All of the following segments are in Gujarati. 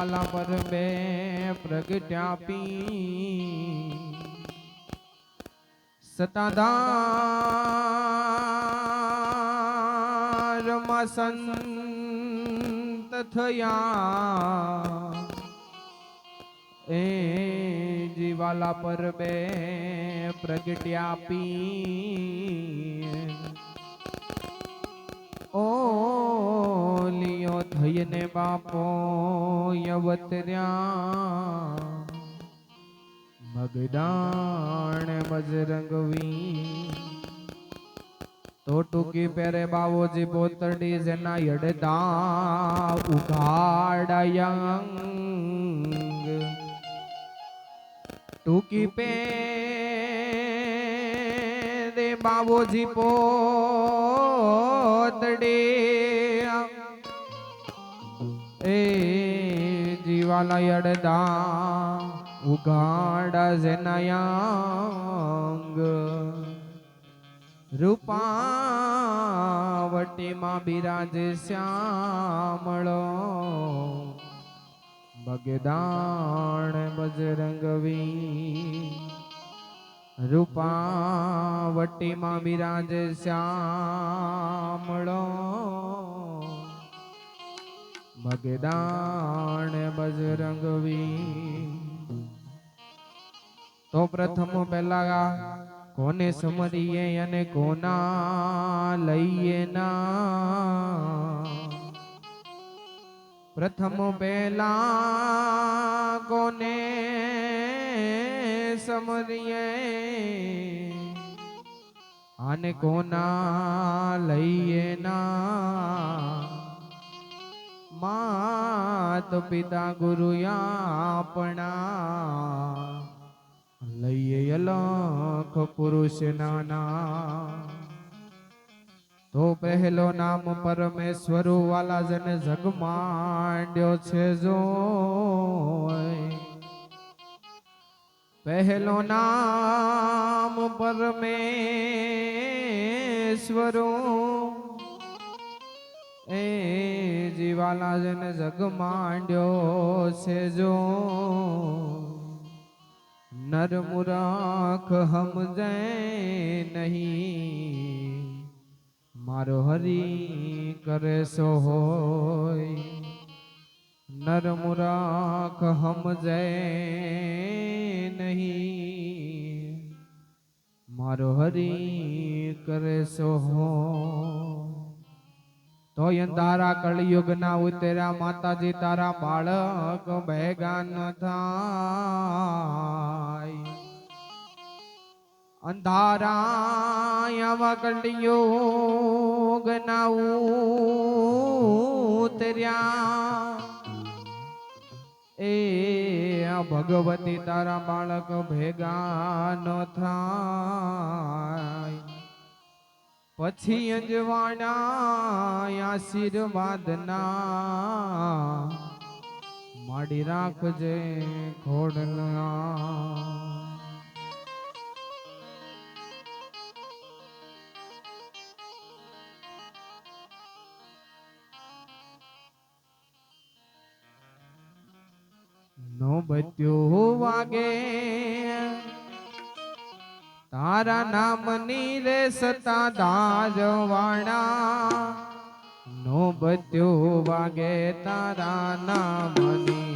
જીવાલા પર બે પ્રગટ્યાપી સતાધારમાં સંત થયા એ જીવાલા પર બે પ્રગટ્યાપી ઓ લિયો થઈને બાપો યવતર્યા મગદાણ બજરંગવી તો ટૂંકી પેરે બાવોજી પોતરડી જેના યડદા ઉઘાડયંગ ટૂંકી પેરે બાવોજી પોતડી એ જીવાલા યડદા ઉઘાડા જેનાયાંગ રૂપાવટીમાં બિરાજે શ્યામળો બગદાણ બજરંગવી રૂપાવટીમાં બિરાજે શ્યામળો બગદાણ બજરંગવી તો પ્રથમ પહેલા કોને સમરીએ અને કોના લઈએ ના પ્રથમ પહેલા કોને સમરીએ અને કોના લઈએ ના માત પિતા ગુરુ આપણા લઈએ અલખ પુરુષ નાના તો પહેલો નામ પરમેશ્વર વાલા જન જગ માંડ્યો છે જો પહેલો નામ પરમેશ્વર એ જીવાલા જન જગ માંડ્યો છે જો નર મુરાખ સમજે નહીં મારો હરી કરે સો હોય નર મુરાખ સમજે નહીં મારો હરી કરે સો હોય તો અંધારા કળિયુગ ના ઉતર્યા માતાજી તારા બાળક ભેગા ન થાય અંધારા આવા કળિયુગ ના ઉતર્યા એ ભગવતી તારા બાળક ભેગા ન થાય પછી અંજવાણા આશીર્વાદના માડી રાખજે ખોડલા નો બત્યો વાગે તારા નામની રે સતાધાર વાણા નો બત્યો વાગે તારા નામની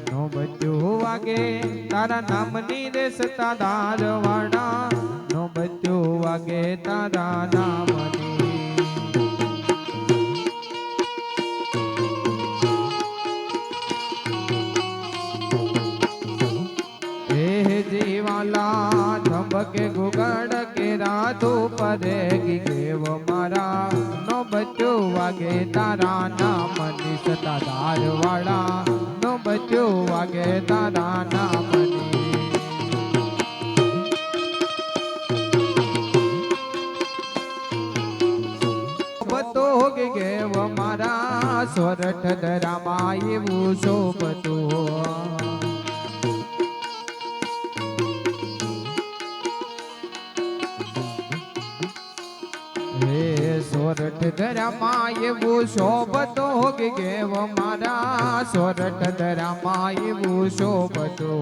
નો બત્યો વાગે તારા નામની રે સતાધાર વાણા નો બત્યો વાગે તારા નામની એ જીવાલા ધબકે ગુગડ કે રાધો પરેગી કેવ મારા નો બત્યો વાગે તારા નામની સતાધાર વાળા નો બત્યો વાગે તારા નામની ગેવ મારા સોરઠ ધરામાં એવું શોભતું સોરઠ ધરામાં એવું શોભતો ગેવ મારા સોરઠ ધરામાં એવું શોભતો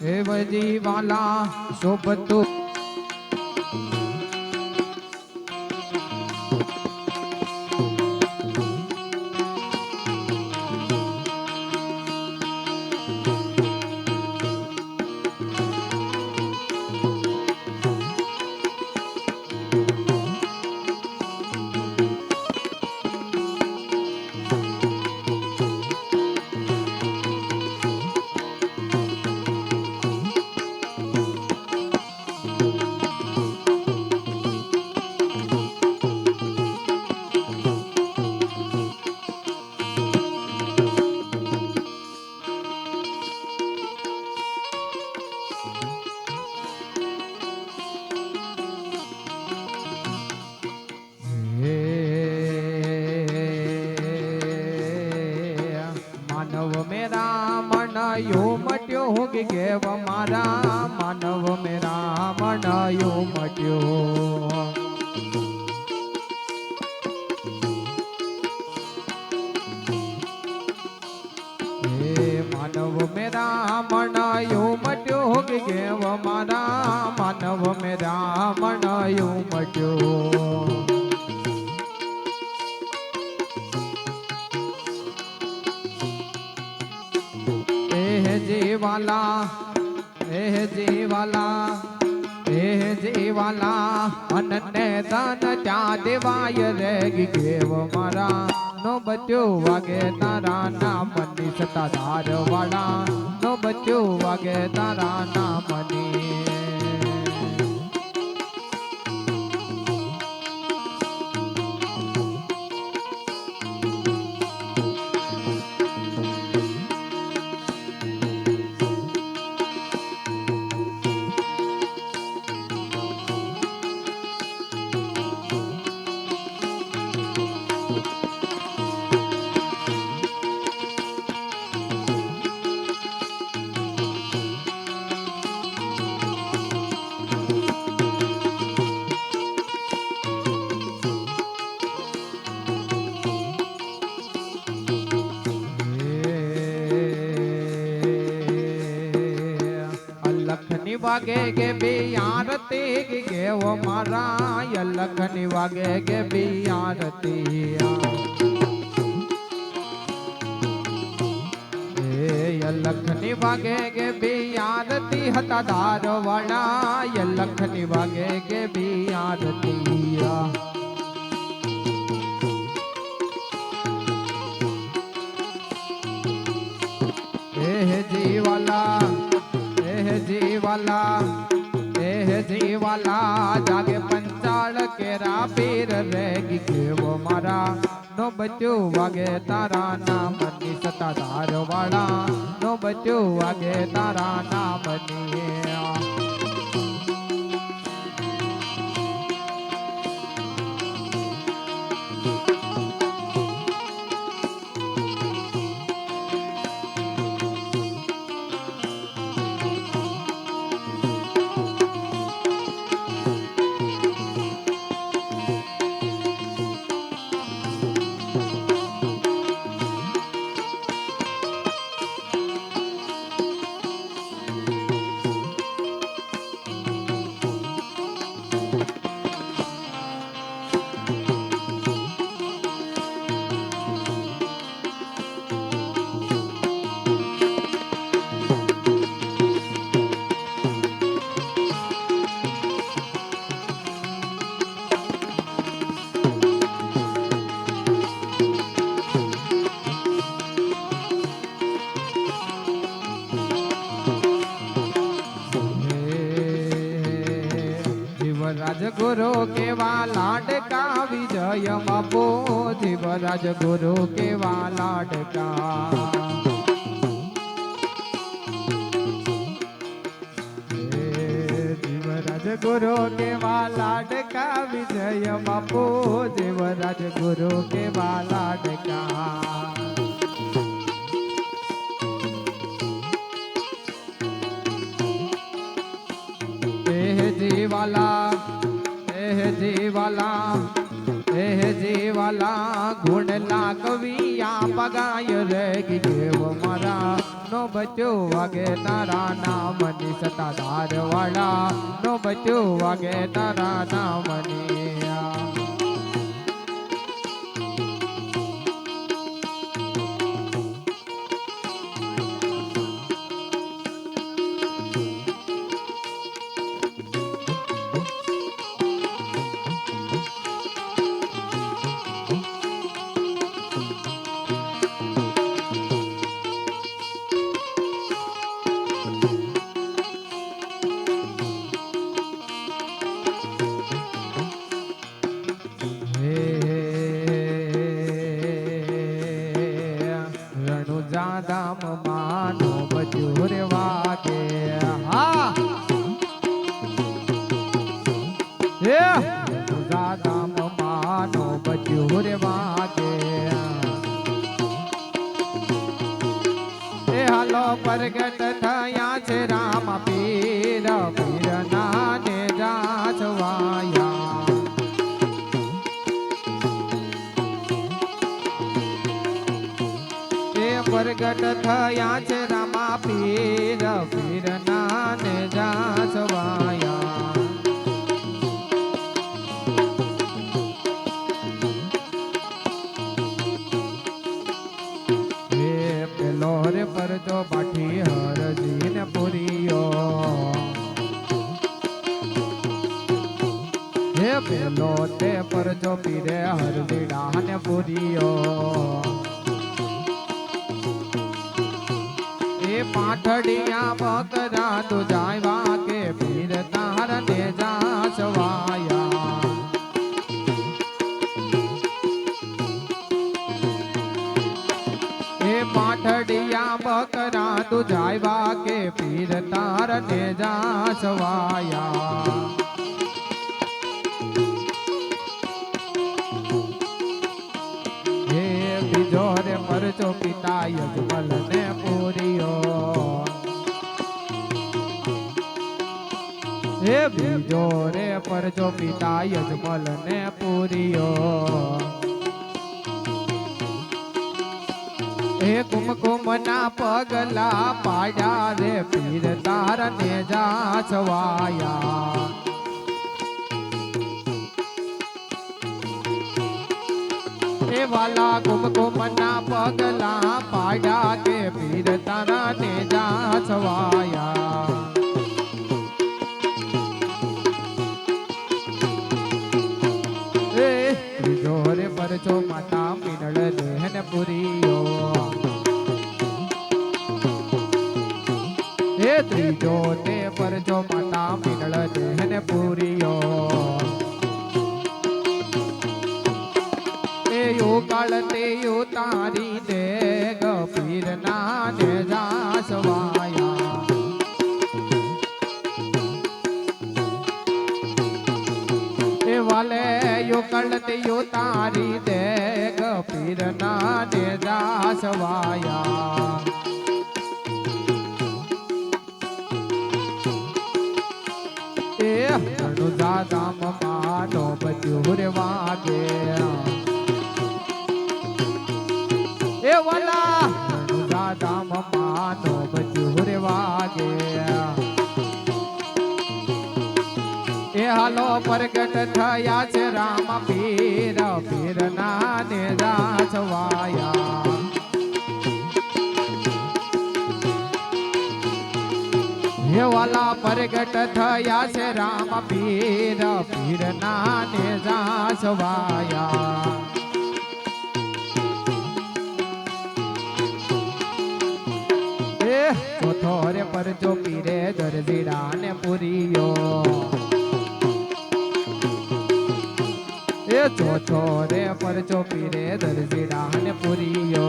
હે વજી વાલા શોભતો મટયો મટ્યો કે કેવ મારા માનવ મેરા મનાયો મટ્યો હે માનવ મેરા મનાયો મટ્યો કે કેવ મારા માનવ મેરા મનાયો મટ્યો જીવાલા અનને દાન ત્યાં દેવાય રે ગેવ મારા નો બચ્યો વાગે તારા નામની સતાધાર વાળા નો બચ્યો વાગે તારા નામની વાગે કે બિયારતી કે કેવ મારા લખની વાગે કે બિયારતી લખની વાગે કે બિયારતી હતા ધાર વાળા લખની વાગે કે બિયારતી જીવાલા જાગે પંચાળ કેરા પીર રેગી કેવો મારા નો બચ્યો વાગે તારા નામની સતાધાર વાળા નો બચ્યો વાગે તારા નામની રાજગુરુ કેવા લાડકા વિજય બાપો જીવ રાજગુરુ કેવા લાડકા જીવ રાજગુરુ કેવા લાડકા વિજય બાપો જીવ રાજગુરુ કેવા લાડકા જીવાલા ગુણ લાગવિયા પગાય રે કેવ મારા નો બચ્યો વાગે તારા નામની સતાધાર વાળા નો બચ્યો વાગે તારા નામની દામ માનો બજુર વાગે હા દામ માનો બજુર વાગે હાલો પ્રગટ થયા છે રામ પીર પીર નાને જાચવાયા પ્રગટ થયા છે રામા પીર પીર નાને જાચવાયા હે પેલો રે પરજો બાઠી હરજી ને પુરિયો હે પેલો તે પરજો પીરે હરજીડા ને પુરિયો પાઠડિયા બકરા તું જાયવા કે પીર તારને જાચવાયા એ પાઠડિયા બકરા તું જાયવા કે પીર તારને જાચવાયા હે બીજો રે પરચો પિતા યજમલ ને હે બીજો રે પરજો પિતા યજમલ ને પૂરિયો હે કુમકુમ ના પગલા પાડ્યા રે પીર તારને જાચવાયા હે વાલા કુમકુમ ના પગલા પાડ્યા કે પીર તારને જાચવાયા રે પરચો માતા મીનળ દેહન પુરિયો હે ત્રીજો તે પરચો માતા મીનળ દેહન પુરિયો એ યોગાળ તે યો તારી દે ગપીર નાને જાસવાયા વાલે યો કળતી યો તારી દે ગપીર નાને જાસવાયા એ હણુ દાદામ માનો બજુર વાગે એ વાલા હણુ દાદામ માનો બજુર વાગે એ હાલો પ્રગટ થયા છે રામ પીર પીર નાને જાચવાયા હે વાલા પ્રગટ થયા છે રામ પીર પીર નાને જાચવાયા એ ચોથો રે પરજો પીરે દરજીડા ને પુરિયો એ ચોથો રે પરચો પીરે દરજીડા ને પુરિયો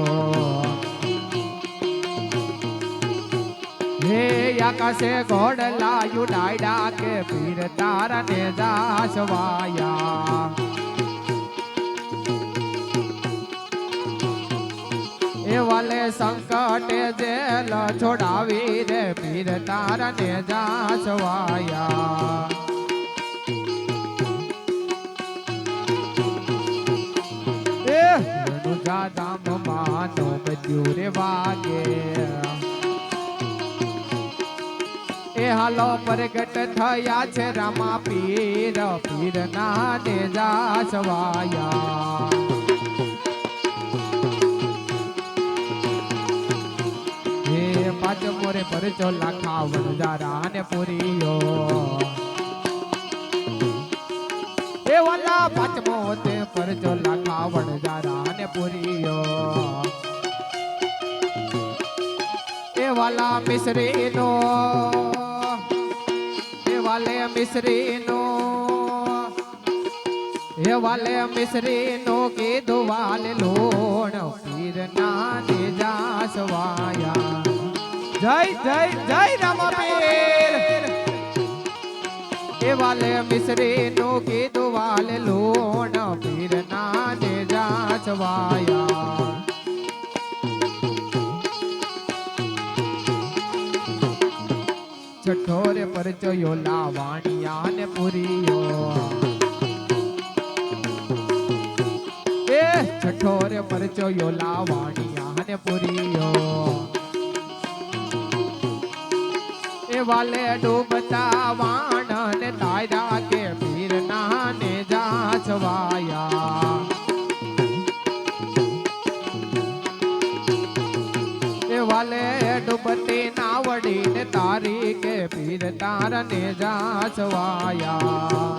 હે આકાશે ઘોડલાયું ડાયડા કે પીર તારને જાચવાયા એ વાલે સંકટે જેલ છોડાવી રે પીર તારને જાચવાયા રણુજા ધામમાં નો બજ્યું રે વાગે એ હાલો પ્રગટ થયા છે રામા પીર પીર ના નેજા સવાયા હે પાંચમો રે પરચો લાખા વણજારા ને પુરીયો એ વાલા પાંચમો તે પરચો લાખા વણજારા ને પુરીયો એ વાલા મિશ્રી નો વાલે મિશ્રી નો હે વાલે મિશ્રી નો કીધું વાલે લોણ પીર ના નેજા સવાયા જય જય જય રામા પીર હે વાલે મિશ્રી નો કીધું વાલે લોણ પીર ના નેજા સવાયા છઠ્ઠો રે પરચો લાવાણિયા ને પુરીયો એ છઠ્ઠો રે પરચો લાવાણિયા ને પુરીયો એ વાલે ડૂબતા વાણ ને તાયરા કે પીર ના ને જા છવાયા વાલે ડૂબતી નાવડી ને તારી કે પીર તારા ને જા છવાયા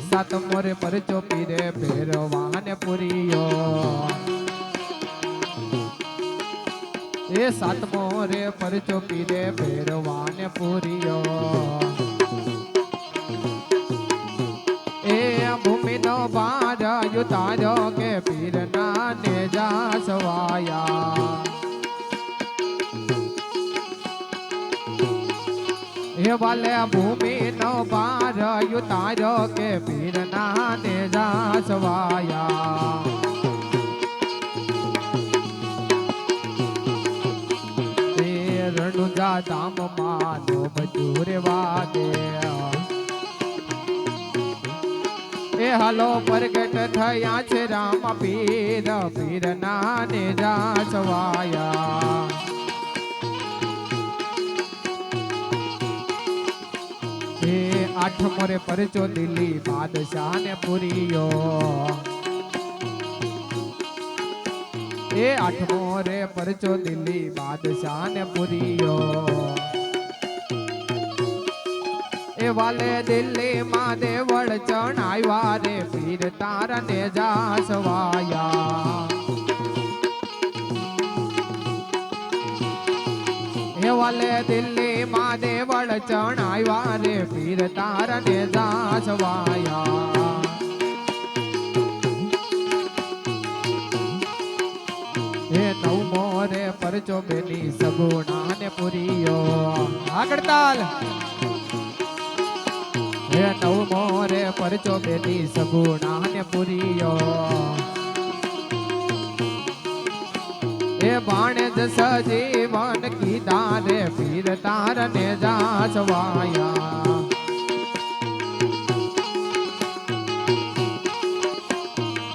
સાતમો રે પરચો પીરે ભેરવા ને પુરીયો એ સાતમો રે પરચો પીરે ભેરવા ને પુરીયો એ ભૂમિ નો ભાર યુતારો કે પીર ના નેજા સવાયા એ વાલે ભૂમિ નો ભાર યુતારો કે પીર ના નેજા સવાયા એ રણુજા ધામ માં નો બજુર વાગે એ હાલો પ્રગટ થયા છે રામ પીર પીર ના નેજા સવાયા એ આઠમો રે પરચો દિલ્હી બાદશાહ ને પુરીયો એ આઠમો રે પરચો દિલ્હી બાદશાહ ને પુરીયો એ વાલે દિલ્હી માં દેવળ ચણાવ્યા રે પીર તારા ને જા સવાયા એ વાલે દિલ્હી માં દેવળ ચણાવ્યા રે પીર તારા ને જા સવાયા એ નવમો રે પરચો બેની સગુણા ને પુરીયો આગળ તાલ હે નવમો રે પરચો બેની સગુણા ને પુરીયો એ બાણે જસ જીવન કીધા રે પીર તાર ને જા સવાયા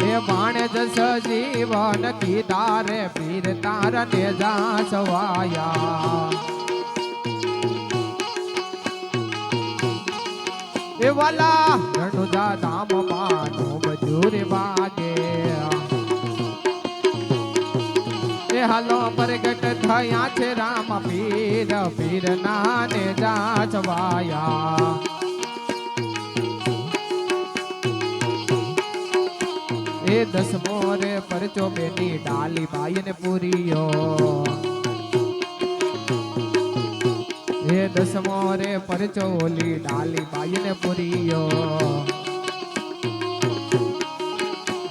એ બાણે જસ જીવન કીધા રે પીર તાર ને જા સવાયા એ વાલા રણુજા ધામ માં નો બજુર વાગે એ હાલો પ્રગટ થયા છે રામ પીર પીર ના ને જા છવાયા એ દસમો રે પરચો બેની ડાલી બાઈ ને પૂરીયો એ દસમો રે પરચો ઓલી ડાલી બાઈ ને પુરીયો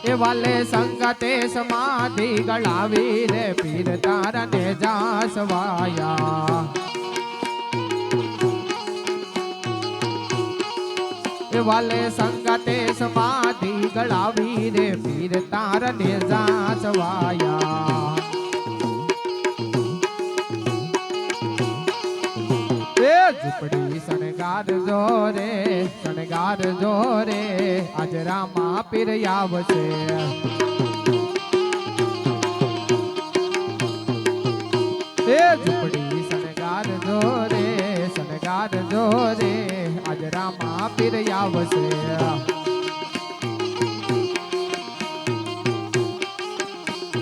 એ વાલે સંગતે સમાધિ ગળાવી રે પીર તારા ને જા સવાયા એ વાલે સંગતે સમાધિ ગળાવી રે પીર તારા ને જા સવાયા ઝૂંપડી શણગાર જોરે શણગાર જોરે આજ રામા પીર આવશે એ ઝૂંપડી શણગાર જોરે આજ રામા પીર આવશે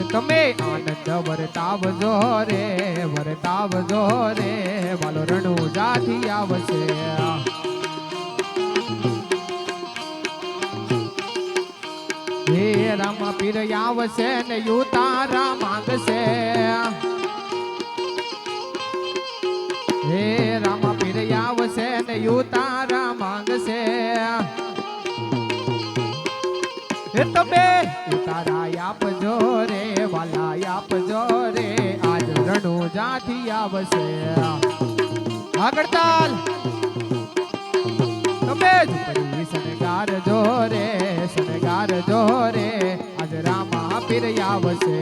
તમે આનંદ વર્તાવજો રે વાલો રણુજાથી આવશે હે રામ પીર આવશે ને યુ તારા માંગશે હે રામ પીર આવશે ને યુ તારા માંગશે તમે ઉતારા આપજો રે વાલા આપજો રે આજ રણુજાથી આવશે આગળ તાલ તમે ઝૂંપડી શણગાર જોરે આજ રામા પીર આવશે